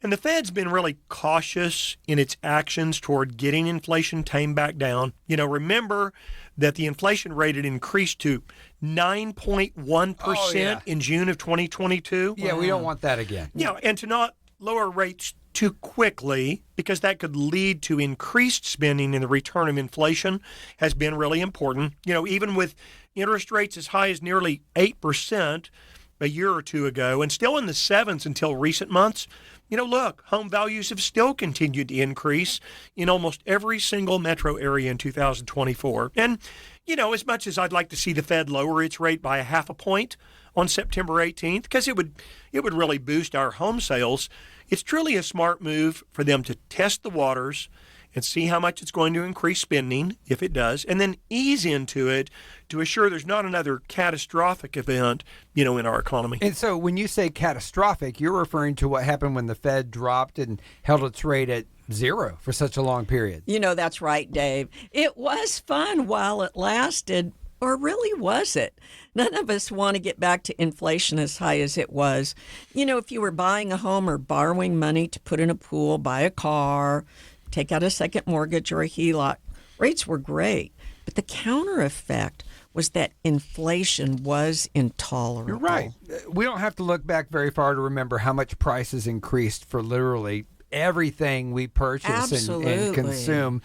And the Fed's been really cautious in its actions toward getting inflation tamed back down. Remember that the inflation rate had increased to 9.1% in June of 2022. Yeah, we don't want that again. And to not lower rates too quickly, because that could lead to increased spending, and the return of inflation has been really important. Even with interest rates as high as nearly 8% a year or two ago, and still in the sevens until recent months, look, home values have still continued to increase in almost every single metro area in 2024. And, as much as I'd like to see the Fed lower its rate by a half a point on September 18th, because it would really boost our home sales, it's truly a smart move for them to test the waters and see how much it's going to increase spending, if it does, and then ease into it to assure there's not another catastrophic event, in our economy. And so when you say catastrophic, you're referring to what happened when the Fed dropped and held its rate at zero for such a long period. That's right, Dave. It was fun while it lasted. Or really was it? None of us want to get back to inflation as high as it was. If you were buying a home or borrowing money to put in a pool, buy a car, take out a second mortgage or a HELOC, rates were great. But the counter effect was that inflation was intolerable. You're right. We don't have to look back very far to remember how much prices increased for literally everything we purchase and consume.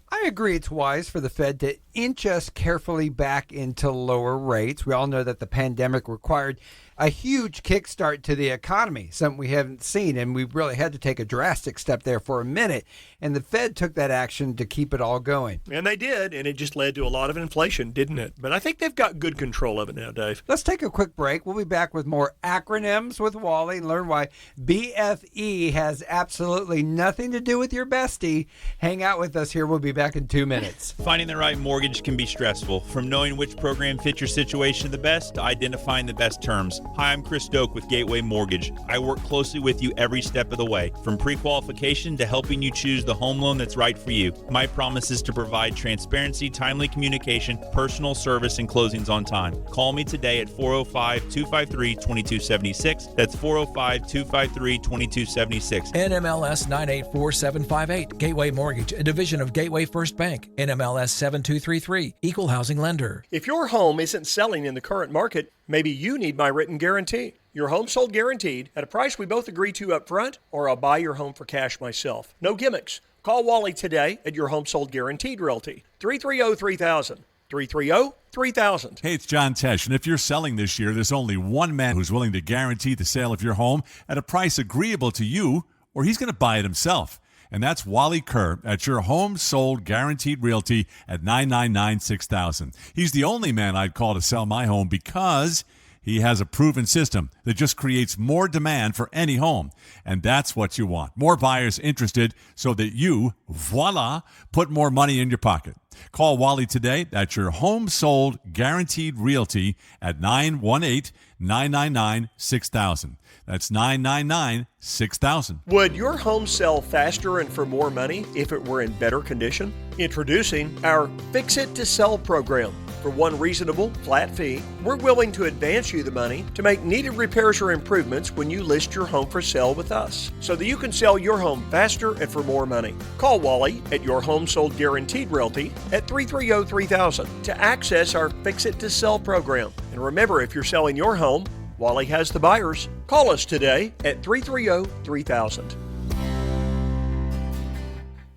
I agree it's wise for the Fed to inch us carefully back into lower rates. We all know that the pandemic required a huge kickstart to the economy, something we haven't seen, and we really had to take a drastic step there for a minute. And the Fed took that action to keep it all going. And they did, and it just led to a lot of inflation, didn't it? But I think they've got good control of it now, Dave. Let's take a quick break. We'll be back with more acronyms with Wally and learn why BFE has absolutely nothing to do with your bestie. Hang out with us here. We'll be back in 2 minutes. Finding the right mortgage can be stressful, from knowing which program fits your situation the best to identifying the best terms. Hi, I'm Chris Stoke with Gateway Mortgage. I work closely with you every step of the way, from pre-qualification to helping you choose the home loan that's right for you. My promise is to provide transparency, timely communication, personal service, and closings on time. Call me today at 405-253-2276. That's 405-253-2276. NMLS 984758. Gateway Mortgage, a division of Gateway First Bank. NMLS 7233. Equal housing lender. If your home isn't selling in the current market, Maybe you need my written guarantee. Your home sold guaranteed at a price we both agree to up front, or I'll buy your home for cash myself. No gimmicks. Call Wally today at Your Home Sold Guaranteed Realty. 330-3000. 330-3000. Hey, it's John Tesh, and if you're selling this year, there's only one man who's willing to guarantee the sale of your home at a price agreeable to you, or he's going to buy it himself. And that's Wally Kerr at Your Home Sold Guaranteed Realty at 999-6000. He's the only man I'd call to sell my home because he has a proven system that just creates more demand for any home. And that's what you want. More buyers interested so that you, voila, put more money in your pocket. Call Wally today at Your Home Sold Guaranteed Realty at 918-999-6000. That's 999-6000. Would your home sell faster and for more money if it were in better condition? Introducing our Fix It to Sell program. For one reasonable, flat fee, we're willing to advance you the money to make needed repairs or improvements when you list your home for sale with us, so that you can sell your home faster and for more money. Call Wally at Your Home Sold Guaranteed Realty at 330-3000 to access our Fix It to Sell program. And remember, if you're selling your home, Wally has the buyers. Call us today at 330-3000.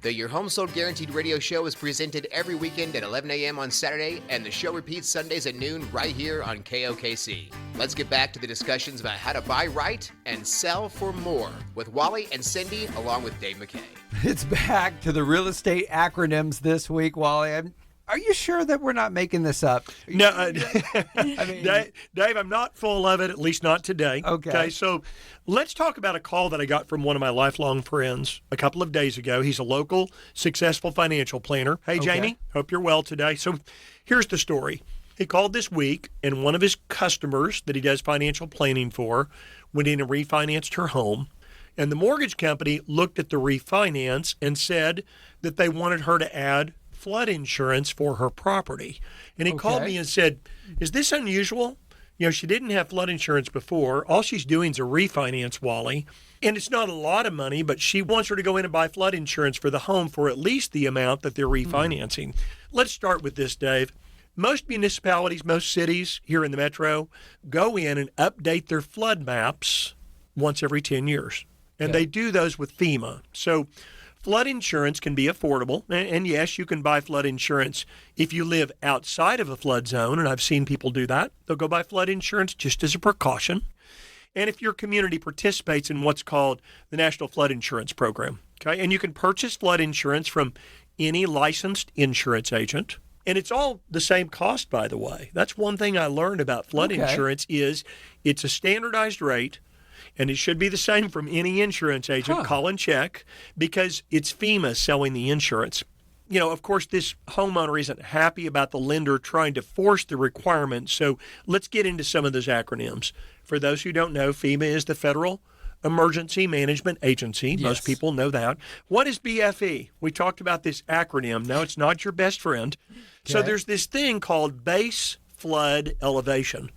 The Your Home Sold Guaranteed radio show is presented every weekend at 11 a.m. on Saturday, and the show repeats Sundays at noon right here on KOKC. Let's get back to the discussions about how to buy right and sell for more with Wally and Cindy, along with Dave McKay. It's back to the real estate acronyms this week, Wally. Are you sure that we're not making this up? No, I mean, Dave, I'm not full of it, at least not today. Okay. So let's talk about a call that I got from one of my lifelong friends a couple of days ago. He's a local, successful financial planner. Hey, Jamie, hope you're well today. So here's the story. He called this week, and one of his customers that he does financial planning for went in and refinanced her home. And the mortgage company looked at the refinance and said that they wanted her to add flood insurance for her property. And he called me and said, is this unusual? You know, she didn't have flood insurance before. All she's doing is a refinance, Wally. And it's not a lot of money, but she wants her to go in and buy flood insurance for the home for at least the amount that they're refinancing. Let's start with this, Dave. Most municipalities, most cities here in the metro go in and update their flood maps once every 10 years. And they do those with FEMA. So flood insurance can be affordable, and yes, you can buy flood insurance if you live outside of a flood zone, and I've seen people do that. They'll go buy flood insurance just as a precaution. And if your community participates in what's called the National Flood Insurance Program, okay, and you can purchase flood insurance from any licensed insurance agent, and it's all the same cost, by the way. That's one thing I learned about flood insurance is it's a standardized rate. And it should be the same from any insurance agent. Call and check because it's FEMA selling the insurance. You know, of course, this homeowner isn't happy about the lender trying to force the requirement. So let's get into some of those acronyms. For those who don't know, FEMA is the Federal Emergency Management Agency. Yes. Most people know that. What is BFE? We talked about this acronym. No, it's not your best friend. Okay. So there's this thing called base flood elevation.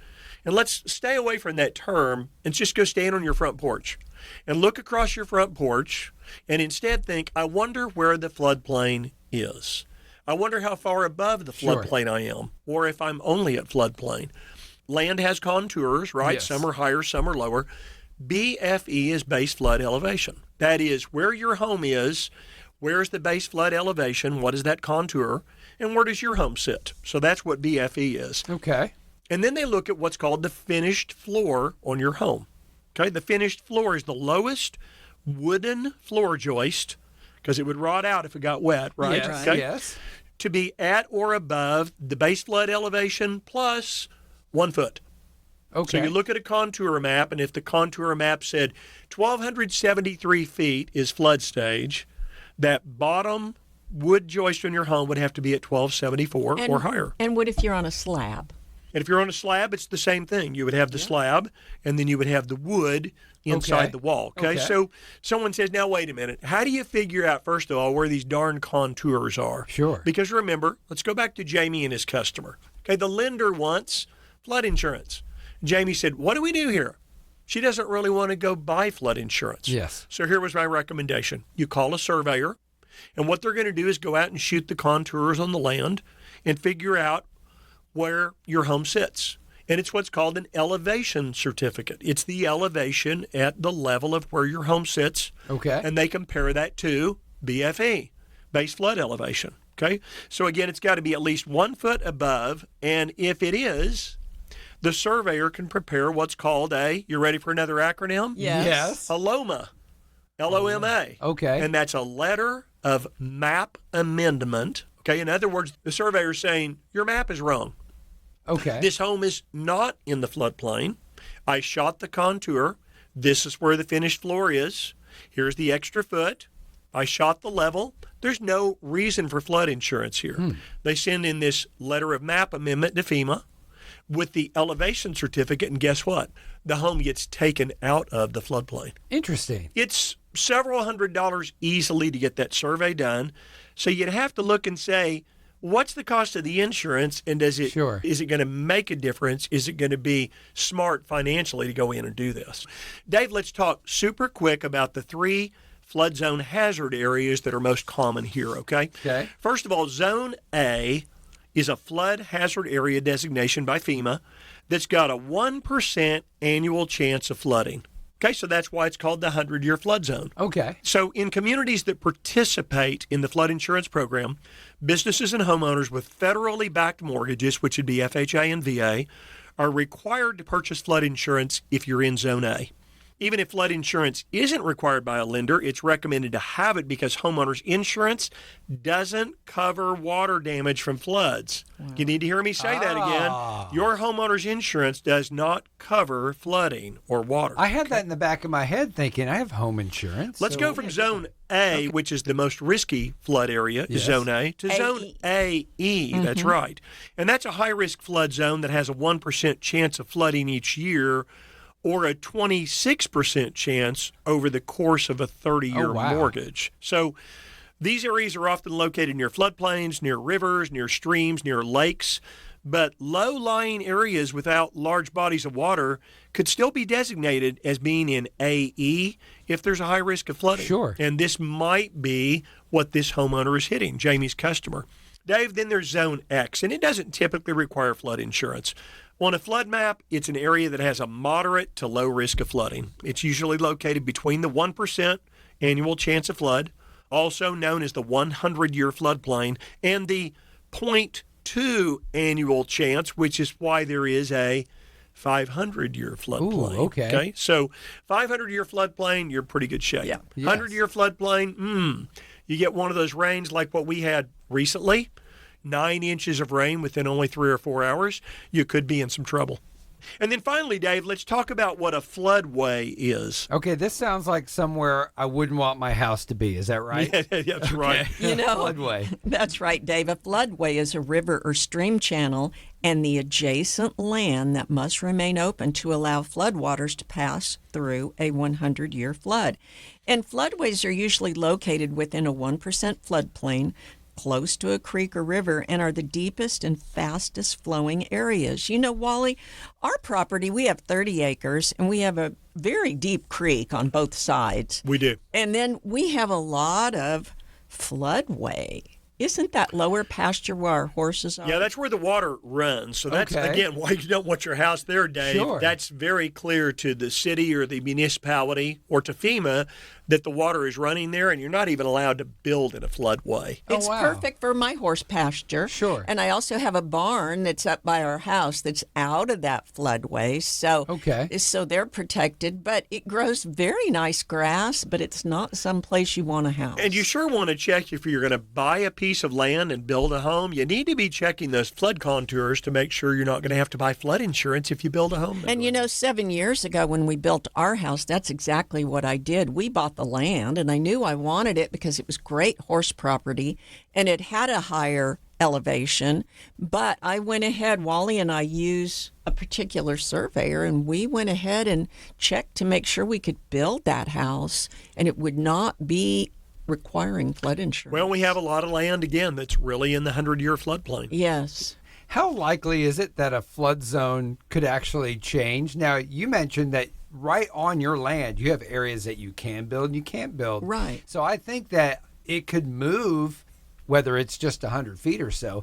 And let's stay away from that term and just go stand on your front porch and look across your front porch and instead think, I wonder where the floodplain is. I wonder how far above the floodplain I am, or if I'm only at floodplain. Land has contours, right? Yes. Some are higher, some are lower. BFE is base flood elevation. That is where your home is, where's the base flood elevation, what is that contour, and where does your home sit? So that's what BFE is. Okay. And then they look at what's called the finished floor on your home. Okay, the finished floor is the lowest wooden floor joist, because it would rot out if it got wet, right? Yes, okay? Yes. To be at or above the base flood elevation plus 1 foot. Okay. So you look at a contour map, and if the contour map said 1,273 feet is flood stage, that bottom wood joist on your home would have to be at 1,274 or higher. And what if you're on a slab? And if you're on a slab, it's the same thing. You would have the slab, and then you would have the wood inside the wall. Okay? So someone says, now, wait a minute. How do you figure out, first of all, where these darn contours are? Sure. Because remember, let's go back to Jamie and his customer. Okay, the lender wants flood insurance. Jamie said, what do we do here? She doesn't really want to go buy flood insurance. Yes. So here was my recommendation. You call a surveyor, and what they're going to do is go out and shoot the contours on the land and figure out where your home sits. and it's what's called an elevation certificate. It's the elevation at the level of where your home sits. Okay. And they compare that to BFE, base flood elevation. Okay. So again, it's got to be at least 1 foot above, and if it is, the surveyor can prepare what's called you ready for another acronym? Yes. A LOMA. LOMA. Okay. And that's a letter of map amendment. Okay. In other words, the surveyor's saying, your map is wrong. Okay. This home is not in the floodplain. I shot the contour. This is where the finished floor is. Here's the extra foot. I shot the level. There's no reason for flood insurance here. They send in this letter of map amendment to FEMA with the elevation certificate, and guess what? The home gets taken out of the floodplain. Interesting. It's several $100s easily to get that survey done. So you'd have to look and say, what's the cost of the insurance, and is it going to make a difference? Is it going to be smart financially to go in and do this? Dave, let's talk super quick about the 3 flood zone hazard areas that are most common here, okay? Okay. First of all, Zone A is a flood hazard area designation by FEMA that's got a 1% annual chance of flooding. Okay, so that's why it's called the 100-year flood zone. Okay. So in communities that participate in the flood insurance program, businesses and homeowners with federally backed mortgages, which would be FHA and VA, are required to purchase flood insurance if you're in Zone A. Even if flood insurance isn't required by a lender, it's recommended to have it because homeowners insurance doesn't cover water damage from floods. You need to hear me say that again. Your homeowner's insurance does not cover flooding or water. I had that in the back of my head thinking, I have home insurance. Let's go from Zone A, which is the most risky flood area, is Zone A, to Zone AE. That's right. And that's a high-risk flood zone that has a 1% chance of flooding each year, or a 26% chance over the course of a 30-year mortgage. So these areas are often located near floodplains, near rivers, near streams, near lakes. But low-lying areas without large bodies of water could still be designated as being in AE if there's a high risk of flooding. Sure. And this might be what this homeowner is hitting, Jamie's customer. Dave, then there's Zone X, and it doesn't typically require flood insurance. On a flood map, it's an area that has a moderate to low risk of flooding. It's usually located between the 1% annual chance of flood, also known as the 100-year floodplain, and the 0.2 annual chance, which is why there is a 500-year floodplain. Ooh, okay. So 500-year floodplain, you're in pretty good shape. Yeah. 100-year floodplain, you get one of those rains like what we had recently, 9 inches of rain within only 3 or 4 hours, you could be in some trouble. And then finally, Dave, let's talk about what a floodway is. Okay, this sounds like somewhere I wouldn't want my house to be. Is that right? Yeah, that's right. You know, Floodway. That's right, Dave. A floodway is a river or stream channel and the adjacent land that must remain open to allow floodwaters to pass through a 100-year flood. And floodways are usually located within a 1% floodplain, close to a creek or river, and are the deepest and fastest flowing areas. You know, Wally, our property, we have 30 acres and we have a very deep creek on both sides. We do. And then we have a lot of floodway. Isn't that lower pasture where our horses are? Yeah, that's where the water runs. So that's, again, why you don't want your house there, Dave. Sure. That's very clear to the city or the municipality or to FEMA that the water is running there, and you're not even allowed to build in a floodway. It's perfect for my horse pasture. Sure. And I also have a barn that's up by our house that's out of that floodway. So, so they're protected, but it grows very nice grass, but it's not someplace you want a house. And you sure want to check if you're going to buy a piece of land and build a home. You need to be checking those flood contours to make sure you're not going to have to buy flood insurance if you build a home. And you know, 7 years ago when we built our house, that's exactly what I did. We bought the land, and I knew I wanted it because it was great horse property, and it had a higher elevation. But I went ahead, Wally and I use a particular surveyor, and we went ahead and checked to make sure we could build that house, and it would not be requiring flood insurance. Well, we have a lot of land, again, that's really in the 100-year floodplain. Yes. How likely is it that a flood zone could actually change? Now, you mentioned that right on your land, you have areas that you can build and you can't build. Right. So I think that it could move, whether it's just 100 feet or so.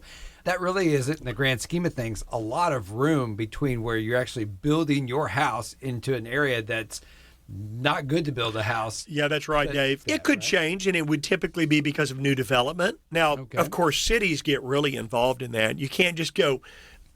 that really isn't, in the grand scheme of things, a lot of room between where you're actually building your house into an area that's not good to build a house. Yeah, that's right, Dave. It could change, and it would typically be because of new development. Now, of course, cities get really involved in that. You can't just go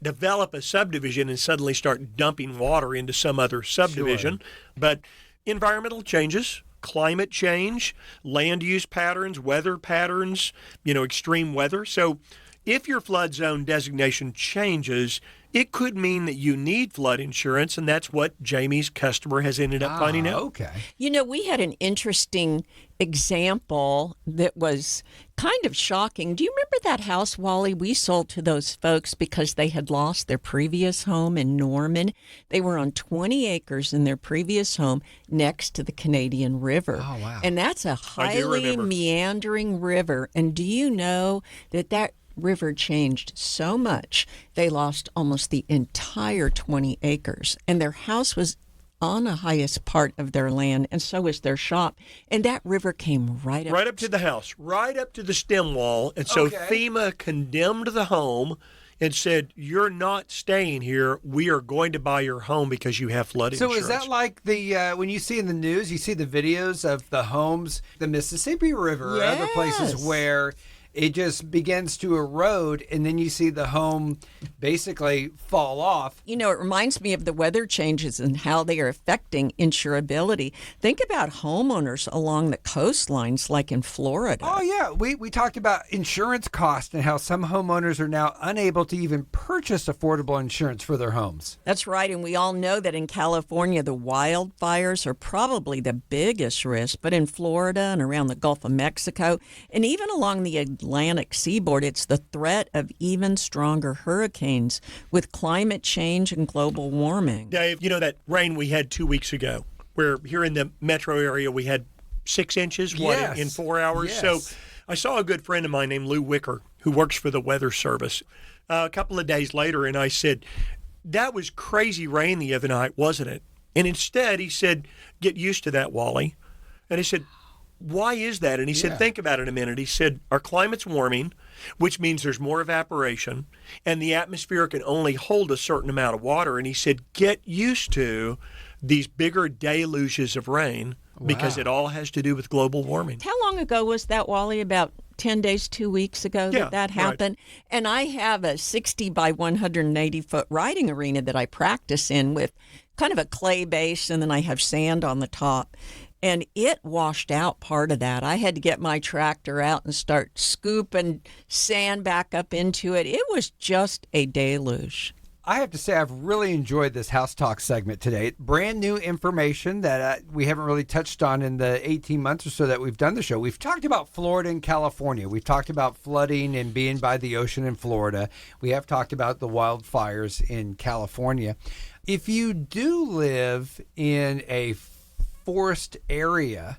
develop a subdivision and suddenly start dumping water into some other subdivision. Sure. But environmental changes, climate change, land use patterns, weather patterns, extreme weather. So if your flood zone designation changes, it could mean that you need flood insurance, and that's what Jamie's customer has ended up finding out. Okay. We had an interesting example that was kind of shocking. Do you remember that house, Wally, we sold to those folks because they had lost their previous home in Norman? They were on 20 acres in their previous home next to the Canadian River. Oh, wow. And that's a highly meandering river. And do you know that river changed so much, they lost almost the entire 20 acres. And their house was on the highest part of their land, and so was their shop. And that river came right up to the house, right up to the stem wall. And so FEMA condemned the home and said, you're not staying here. We are going to buy your home because you have flood insurance. So is that like when you see in the news, you see the videos of the homes, the Mississippi River, or other places where it just begins to erode, and then you see the home basically fall off. It reminds me of the weather changes and how they are affecting insurability. Think about homeowners along the coastlines, like in Florida. Oh, yeah. We talked about insurance costs and how some homeowners are now unable to even purchase affordable insurance for their homes. That's right, and we all know that in California, the wildfires are probably the biggest risk, but in Florida and around the Gulf of Mexico, and even along the Atlantic seaboard, it's the threat of even stronger hurricanes with climate change and global warming. Dave, that rain we had 2 weeks ago, where here in the metro area we had 6 inches in 4 hours. Yes. So I saw a good friend of mine named Lou Wicker, who works for the Weather Service, a couple of days later, and I said, that was crazy rain the other night, wasn't it? And instead, he said, get used to that, Wally. And he said, why is that? And he said, think about it a minute. He said, our climate's warming, which means there's more evaporation, and the atmosphere can only hold a certain amount of water. And he said, get used to these bigger deluges of rain because it all has to do with global warming. How long ago was that, Wally? About 10 days, 2 weeks ago that happened. Right. And I have a 60 by 180 foot riding arena that I practice in with kind of a clay base, and then I have sand on the top. And it washed out part of that. I had to get my tractor out and start scooping sand back up into it. It was just a deluge. I have to say I've really enjoyed this House Talk segment today. Brand new information that we haven't really touched on in the 18 months or so that we've done the show. We've talked about Florida and California. We've talked about flooding and being by the ocean in Florida. We have talked about the wildfires in California. If you do live in a forest area,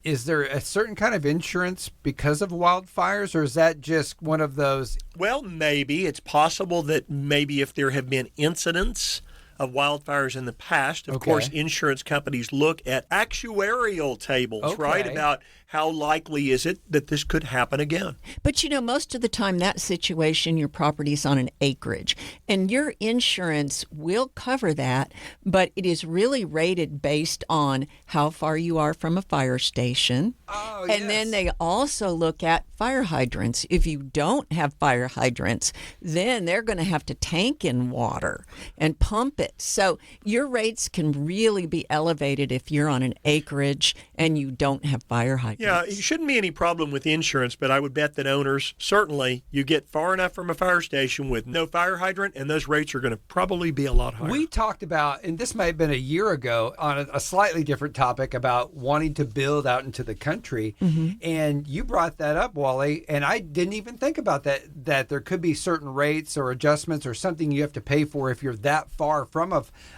is there a certain kind of insurance because of wildfires, or is that just one of those? Well, maybe. It's possible that maybe if there have been incidents of wildfires in the past, of course, insurance companies look at actuarial tables, right, about how likely is it that this could happen again. But, most of the time, that situation, your property's on an acreage, and your insurance will cover that, but it is really rated based on how far you are from a fire station. And then they also look at fire hydrants. If you don't have fire hydrants, then they're going to have to tank in water and pump it. So your rates can really be elevated if you're on an acreage and you don't have fire hydrants. Yeah, it shouldn't be any problem with insurance, but I would bet that owners, certainly, you get far enough from a fire station with no fire hydrant, and those rates are going to probably be a lot higher. We talked about, and this might have been a year ago, on a slightly different topic about wanting to build out into the country, and you brought that up, Wally, and I didn't even think about that there could be certain rates or adjustments or something you have to pay for if you're that far from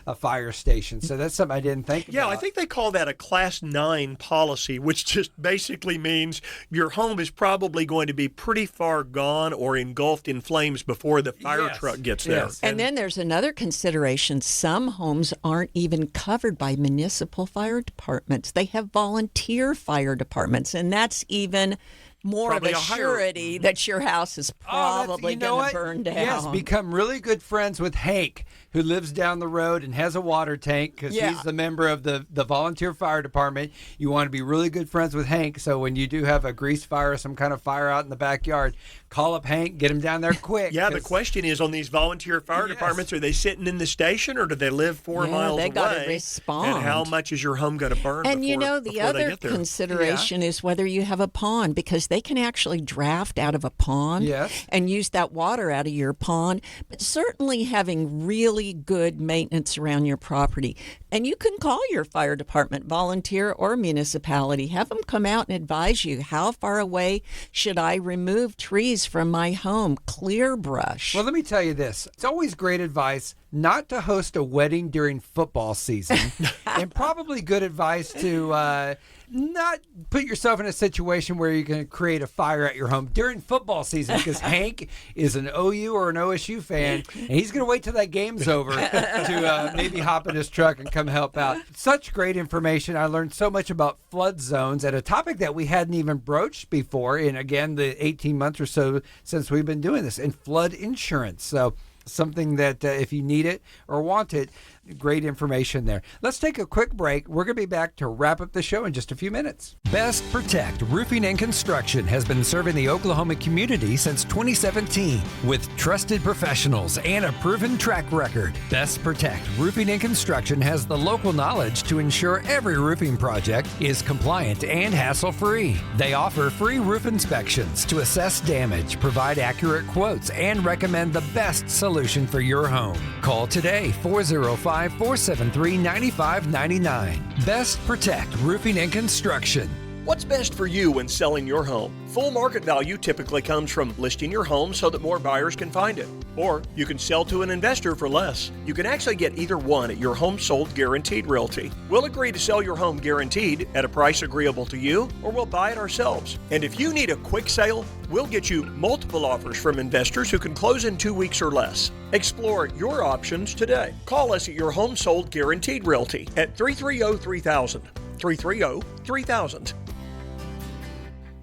a fire station. So that's something I didn't think about. Yeah, I think they call that a Class 9 policy, which just basically means your home is probably going to be pretty far gone or engulfed in flames before the fire truck gets there. And then there's another consideration. Some homes aren't even covered by municipal fire departments. They have volunteer fire departments, and that's even more Probably of a a higher- surety that your house is probably going to burn down. Yes, become really good friends with Hank, who lives down the road and has a water tank because he's the member of the volunteer fire department. You want to be really good friends with Hank, so when you do have a grease fire or some kind of fire out in the backyard, call up Hank, get him down there quick. Yeah, the question is on these volunteer fire departments, are they sitting in the station or do they live 4 miles away? They got to respond. And how much is your home going to burn And before the they other get there? consideration is whether you have a pond, because they can actually draft out of a pond and use that water out of your pond. But certainly having really good maintenance around your property. And you can call your fire department, volunteer or municipality. Have them come out and advise you, how far away should I remove trees from my home? Clear brush. Well, let me tell you this. It's always great advice not to host a wedding during football season. And probably good advice to not put yourself in a situation where you're going to create a fire at your home during football season, because Hank is an OU or an OSU fan, and he's going to wait till that game's over to maybe hop in his truck and come help out. Such great information. I learned so much about flood zones, and a topic that we hadn't even broached before in, again, the 18 months or so since we've been doing this, and flood insurance. So something that if you need it or want it, great information there. Let's take a quick break. We're going to be back to wrap up the show in just a few minutes. Best Protect Roofing and Construction has been serving the Oklahoma community since 2017 with trusted professionals and a proven track record. Best Protect Roofing and Construction has the local knowledge to ensure every roofing project is compliant and hassle-free. They offer free roof inspections to assess damage, provide accurate quotes, and recommend the best solution for your home. Call today, 405-473-9599. Best Protect Roofing and Construction. What's best for you when selling your home? Full market value typically comes from listing your home so that more buyers can find it. Or you can sell to an investor for less. You can actually get either one at your Home Sold Guaranteed Realty. We'll agree to sell your home guaranteed at a price agreeable to you, or we'll buy it ourselves. And if you need a quick sale, we'll get you multiple offers from investors who can close in 2 weeks or less. Explore your options today. Call us at your Home Sold Guaranteed Realty at 330-3000. 330-3000.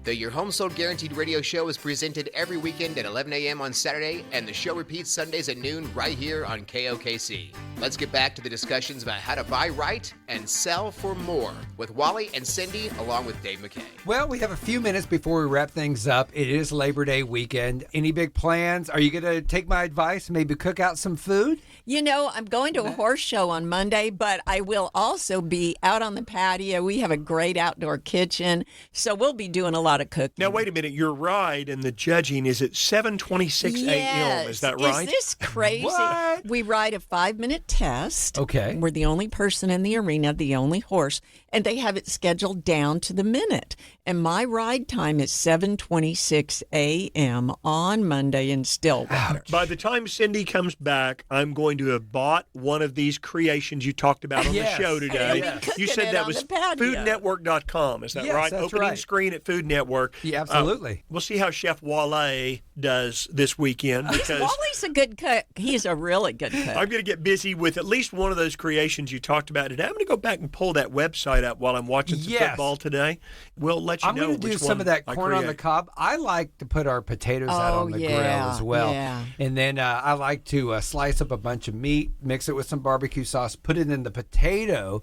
The Your Home Sold Guaranteed radio show is presented every weekend at 11 a.m. on Saturday, and the show repeats Sundays at noon right here on KOKC. Let's get back to the discussions about how to buy right and sell for more with Wally and Cindy, along with Dave McKay. Well, we have a few minutes before we wrap things up. It is Labor Day weekend. Any big plans? Are you going to take my advice, maybe cook out some food? You know, I'm going to a horse show on Monday, but I will also be out on the patio. We have a great outdoor kitchen, so we'll be doing a lot of cooking. Now, wait a minute. Your ride and the judging is at 7:26 a.m. Is that right? Is this crazy? What? We ride a 5-minute test. Okay. We're the only person in the arena, the only horse, and they have it scheduled down to the minute. And my ride time is 7:26 a.m. on Monday in Stillwater. By the time Cindy comes back, I'm going to have bought one of these creations you talked about on the show today. Yes. You said that was foodnetwork.com. Is that Yes, right? that's Opening right. screen at Food Network. Yeah, absolutely. We'll see how Chef Wally does this weekend, because Wally's a good cook. He's a really good cook. I'm going to get busy with at least one of those creations you talked about today. I'm going to go back and pull that website up while I'm watching some football today. We'll let you I'm know going to do which some one of that I corn on the create. cob. I like to put our potatoes out on the grill as well. yeah. And then I like to slice up a bunch of meat, mix it with some barbecue sauce, put it in the potato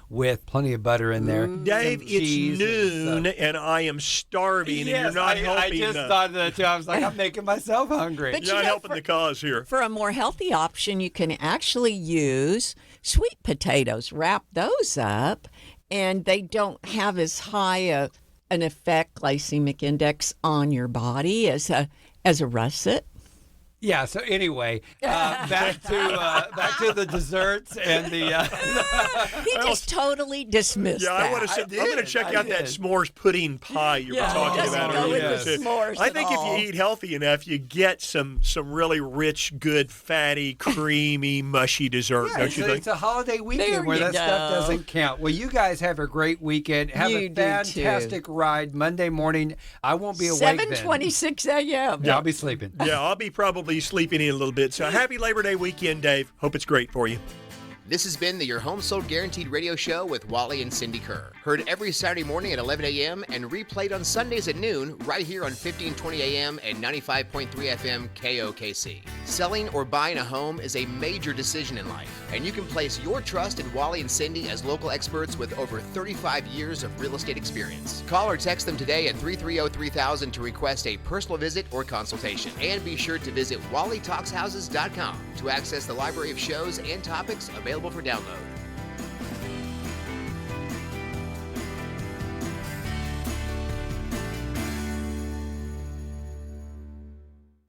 with plenty of butter in there. Dave, some it's cheese noon, and I am starving, and you're not helping. I just thought of that too. I was like, I'm making myself hungry. But You're not helping the cause here. For a more healthy option, you can actually use sweet potatoes. Wrap those up, and they don't have as high an effect, glycemic index, on your body as a russet. Yeah. So anyway, back to the desserts and the. He just totally dismissed Yeah, that. I want to. I'm going to check out that s'mores pudding pie you were Yeah, talking doesn't about go earlier. with the too. s'mores I at think all. if you eat healthy enough, you get some really rich, good, fatty, creamy, mushy dessert. Don't you think? It's a holiday weekend There where you that stuff go. doesn't count. Well, you guys have a great weekend. Have You a do, fantastic ride Monday morning. I won't be awake then. 7:26 a.m. Yeah, I'll be sleeping. Yeah, I'll be probably sleeping in a little bit. So happy Labor Day weekend, Dave. Hope it's great for you. This has been the Your Home Sold Guaranteed radio show with Wally and Cindy Kerr. Heard every Saturday morning at 11 a.m. and replayed on Sundays at noon right here on 1520 a.m. and 95.3 FM KOKC. Selling or buying a home is a major decision in life, and you can place your trust in Wally and Cindy as local experts with over 35 years of real estate experience. Call or text them today at 330-3000 to request a personal visit or consultation. And be sure to visit WallyTalksHouses.com to access the library of shows and topics available for download.